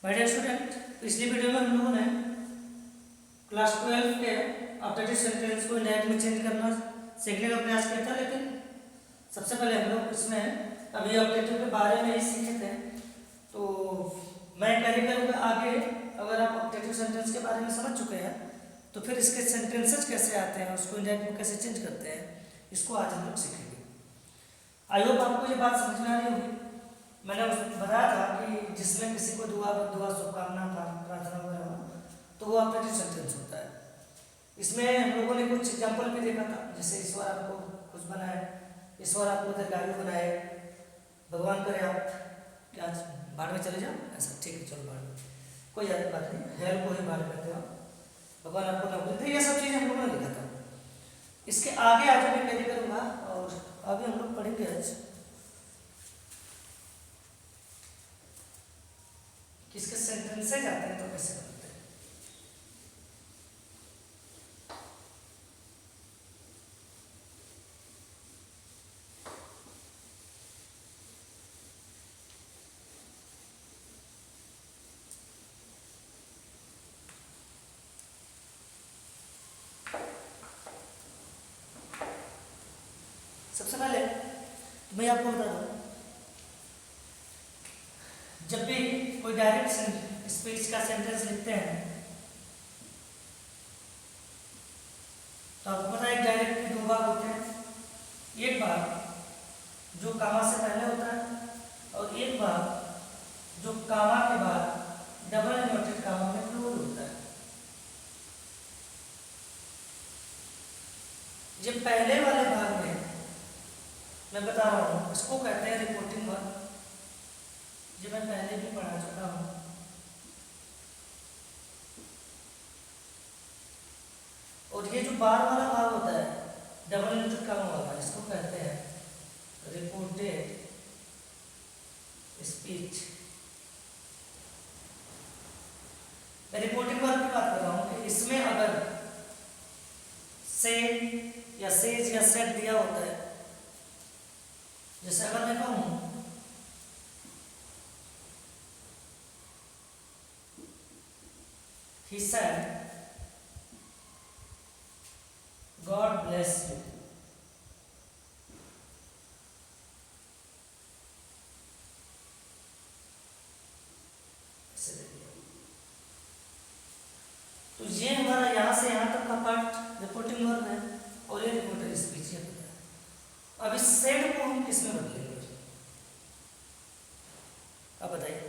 My dear student, पिछली video में हम लोगों ने क्लास 12 के ऑब्जेक्टिव सेंटेंस को इंडायरेक्ट में चेंज करना सीखने का प्रयास किया था, लेकिन सबसे पहले हम लोग इसमें अभी ऑब्जेक्टिव के बारे में ही सीखे थे। तो मैं कैरी करूँगा आगे। अगर आप ऑब्जेक्टिव सेंटेंस के बारे में समझ चुके हैं तो फिर इसके सेंटेंसेज कैसे आते हैं, उसको इंडायरेक्ट में कैसे चेंज करते हैं, इसको आज हम लोग सीखेंगे। आई होप आपको ये बात समझ में आ रही होगी। मैंने बताया था कि जिसमें किसी को दुआ शुभकामना प्रार्थना वगैरह हो तो वो ऑब्जेक्टिव सेंटेंस होता है। इसमें हम लोगों ने कुछ एग्जाम्पल भी देखा था, जैसे ईश्वर आपको कुछ बनाए, ईश्वर आपको दीर्घायु बनाए, भगवान करे आप क्या बाढ़ में चले जाओ, ऐसा ठीक है चलो बाढ़ में, कोई बात नहीं, हेल्प को ही बाढ़ करते हो, भगवान आपको नौकरी दे, ये सब चीज़ें हम लोगों ने लिखा था। इसके आगे आज मैं कैरी करूँगा और अभी हम लोग पढ़ेंगे आज किसके सेंटेंसेज आते हैं तो कैसे बनते हैं। सबसे पहले मैं आपको बता दूं, जब भी कोई डायरेक्ट स्पीच का सेंटेंस लिखते हैं तो आपको पता है एक डायरेक्ट के दो भाग होते हैं। एक भाग जो कामा से पहले होता है और एक भाग जो कामा के बाद डबल इन्वर्टेड कामा में क्लोज होता है। ये पहले वाले भाग में मैं बता रहा हूँ, इसको कहते हैं रिपोर्टिंग वर्ब, जो मैं पहले भी पढ़ा चुका हूँ। और ये जो बार वाला भाग होता है डबल इन्वर्टेड कामा वाला, इसको कहते हैं रिपोर्टेड स्पीच। मैं रिपोर्टिंग वर्ब की बात कर रहा हूँ कि इसमें अगर से या सेज या सेट दिया होता है, जैसे अगर मैं कहूँ he said God bless you, तो ये हमारा यहाँ से यहाँ तक का पार्ट रिपोर्टिंग वर्ब है और ये रिपोर्टेड स्पीच है। अब इस सेड को हम किसमें बदलेंगे, अब बताइए।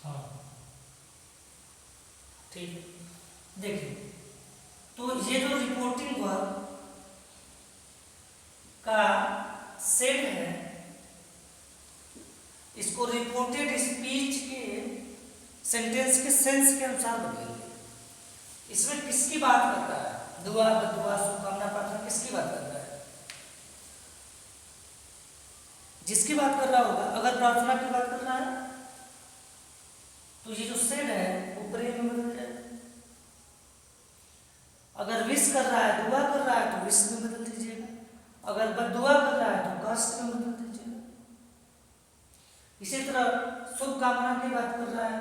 हाँ ठीक, देखिए तो ये जो रिपोर्टिंग वर्ब का सेड है, इसको रिपोर्टेड स्पीच के सेंटेंस के सेंस के अनुसार बदलेंगे। इसमें किसकी बात कर रहा है, दुआ बदुआ शुभकामना प्रार्थना, किसकी बात कर रहा है? जिसकी बात कर रहा होगा। अगर प्रार्थना की बात कर रहा है तो ये जो सेड है वो प्रेम में बदल जाएगा। अगर विश कर रहा है, दुआ कर रहा है तो विश में बदल दीजिएगा। अगर बदुआ कर रहा है तो कास्ट में बदल दीजिएगा। इसी तरह शुभकामना की बात कर रहा है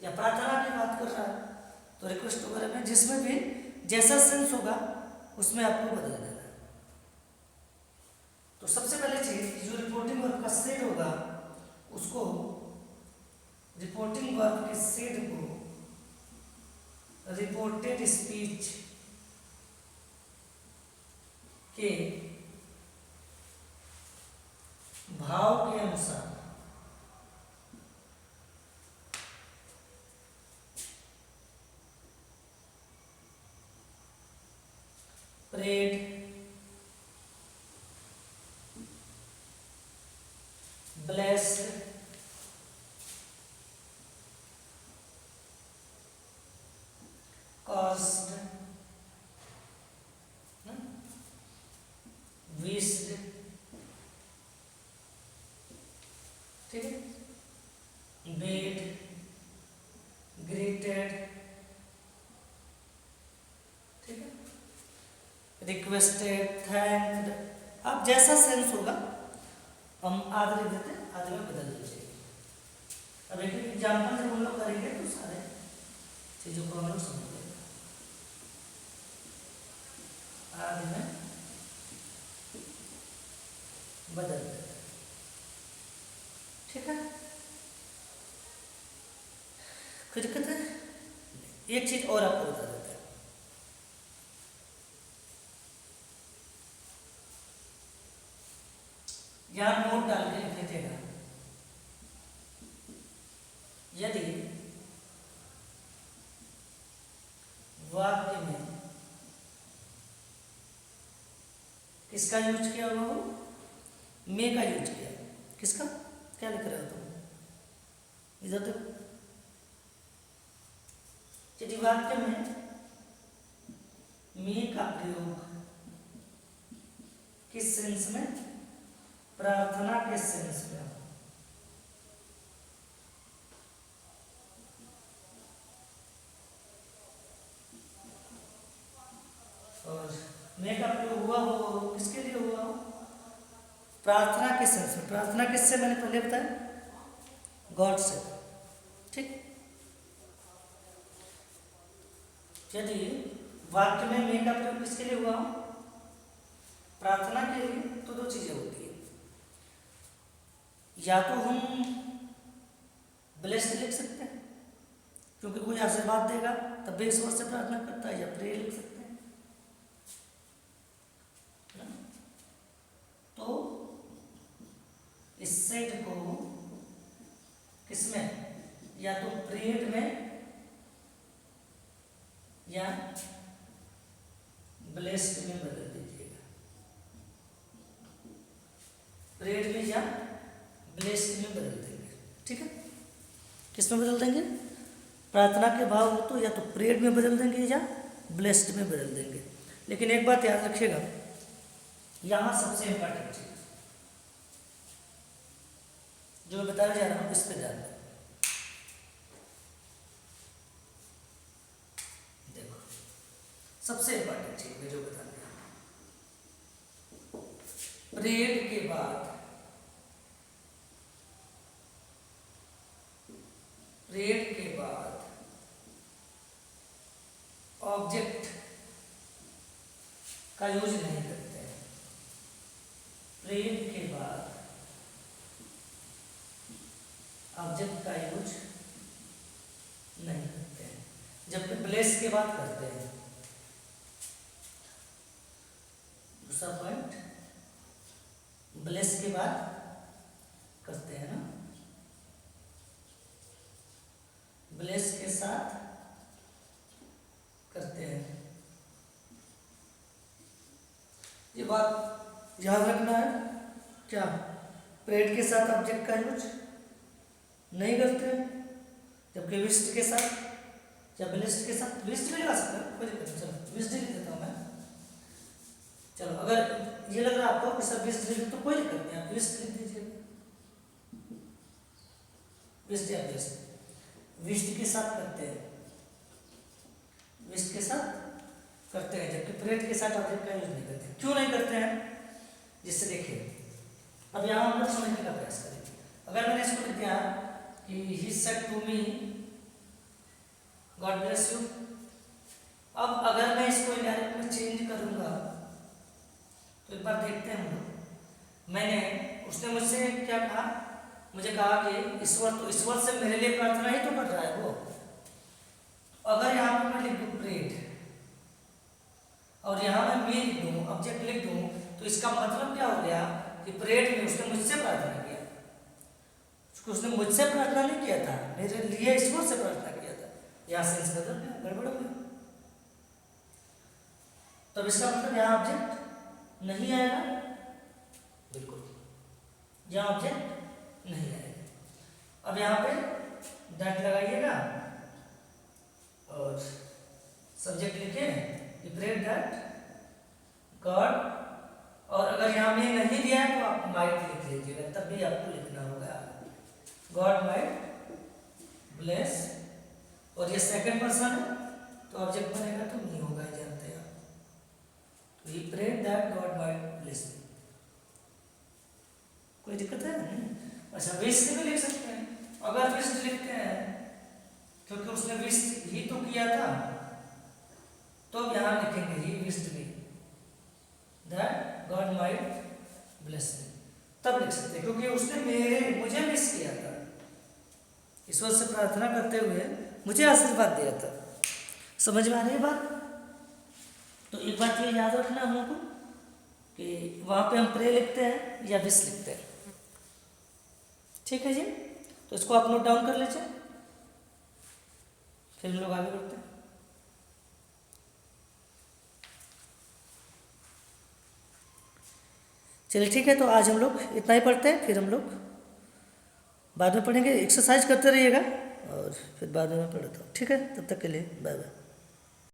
या प्रार्थना की बात कर रहा है तो रिक्वेस्ट वगैरह में जिसमें भी जैसा सेंस होगा उसमें आपको बदल देना है। तो सबसे पहले चीज जो रिपोर्टिंग वर्ब का सेड होगा, उसको रिपोर्टिंग वर्ब के सेड को रिपोर्टेड स्पीच के भाव के अनुसार प्रेड, ब्लेस्ड, caused, wished, ठीक है, bade, greeted, ठीक है। रिक्वेस्टेड, थैंक्ड, अब जैसा सेंस होगा हम आधे लिख देते हैं, आधे में बदल दीजिए। अब एक एग्जाम्पल जब हम लोग करेंगे तो सारे चीज़ों को हम लोग समझ लेंगे। आधे में बदल देते हैं, ठीक है। कोई दिक्कत है? एक चीज और आपको बता देते हैं, यहां नोट डाल के लिख लीजिएगा। यदि वाक्य में किसका यूज किया हुआ हो? मे का यूज किया। किसका? क्या लिख रहे हो तुम इधर देखो। यदि वाक्य में मे का प्रयोग किस सेंस में? प्रार्थना के सेंस में। और मे का प्रयोग हुआ हो किसके लिए हुआ हो? प्रार्थना के सेंस में। प्रार्थना किससे मैंने पहले बताया? गॉड से, ठीक। यदि वाक्य में मे का प्रयोग किसके लिए हुआ हो? प्रार्थना के लिए, तो दो चीजें होती है, या तो हम ब्लेस्ड लिख सकते हैं क्योंकि कोई आशीर्वाद देगा तब भी ईश्वर से प्रार्थना करता है, या प्रे लिख सकते हैं। तो इस सेट को किसमें? या तो प्रेड में या ब्लेस्ड में बदल दीजिएगा। प्रेड में या ब्लेस्ड में बदल देंगे, ठीक है। किसमें बदल देंगे? प्रार्थना के भाव हो तो या तो प्रेड में बदल देंगे या ब्लेस्ड में बदल देंगे। लेकिन एक बात याद रखिएगा, यहां सबसे इंपॉर्टेंट चीज जो मैं बताने जा रहा हूं, इस पे ध्यान दें। देखो, सबसे इंपॉर्टेंट चीज मैं जो बताने जा रहा हूं, प्रेड के बाद ऑब्जेक्ट का यूज नहीं करते हैं। प्रेड के बाद ऑब्जेक्ट का यूज नहीं करते हैं, जबकि ब्लेस के बाद करते हैं। दूसरा पॉइंट, ब्लेस के बाद करते हैं ना, ब्लेस के साथ करते हैं। ये बात याद रखना है। क्या? प्रेड के साथ ऑब्जेक्ट का यूज नहीं करते, जबकि विस्ट के साथ या ब्लेस्ड के साथ, विस्ट भी लगा सकते हैं, कोई दिक्कत नहीं। चलो विस्ट लिख देता हूं मैं। चलो, अगर ये लग रहा है आपको कि सर विस्ट लिख तो कोई दिक्कत नहीं, आप विस्ट लिख दीजिए। विस्ट या ब्लेस्ड, विस्ट के साथ करते हैं, विस्ट के साथ करते हैं, जबकि प्रेड के साथ ऑब्जेक्ट का यूज नहीं करते। क्यों नहीं करते हैं? जिससे देखिए, अब यहां हम लोग समझने का प्रयास करेंगे। अगर मैंने इसको लिख दिया कि he said to me God bless you, अब अगर मैं इसको इनडायरेक्ट में चेंज करूंगा तो एक बार देखते हैं हम लोग। मैंने, उसने मुझसे क्या कहा? मुझे कहा कि ईश्वर, तो ईश्वर से मेरे लिए प्रार्थना ही तो कर रहा है वो। अगर यहाँ पर मैं लिख दूं प्रेड और यहाँ मैं मी लिख दूं, ऑब्जेक्ट लिख दूं, तो इसका मतलब क्या हो गया कि प्रेड में उसने मुझसे प्रार्थना किया। उसने मुझसे प्रार्थना नहीं किया था, मेरे लिए ईश्वर से प्रार्थना किया था। यहाँ सेंस बदल गया, गड़बड़ हो गया। तब इसका मतलब यहाँ ऑब्जेक्ट नहीं आएगा, बिल्कुल यहाँ ऑब्जेक्ट नहीं आएगा। अब यहाँ पे डैट लगाइएगा और सब्जेक्ट लिखे प्रेड दैट गॉड, और अगर यहाँ में नहीं दिया है तो आप माइट लिख लीजिएगा, तब भी आपको लिखना होगा गॉड माइट ब्लेस, और ये सेकंड पर्सन है तो ऑब्जेक्ट बनेगा तो नहीं होगा, जानते हैं आप। We prayed that God might bless me. कोई दिक्कत है नहीं। अच्छा विश भी लिख सकते हैं। अगर विश लिखते हैं क्योंकि उसने विश ही तो किया था, तो अब यहाँ लिखेंगे ही विश भी दैट गॉड माइट ब्लेस मी, तब लिख सकते हैं क्योंकि उसने मुझे विश किया था, ईश्वर से प्रार्थना करते हुए मुझे आशीर्वाद दिया था। समझ में आ रही है बात? तो एक बात ये याद रखना हम लोग को कि वहाँ पे हम प्रे लिखते हैं या विश लिखते हैं। ठीक है जी, तो इसको आप नोट डाउन कर लीजिए, फिर हम लोग आगे बढ़ते हैं। चलिए ठीक है, तो आज हम लोग इतना ही पढ़ते हैं, फिर हम लोग बाद में पढ़ेंगे। एक्सरसाइज करते रहिएगा और फिर बाद में मैं पढ़ता हूँ। ठीक है, तब तक के लिए बाय बाय।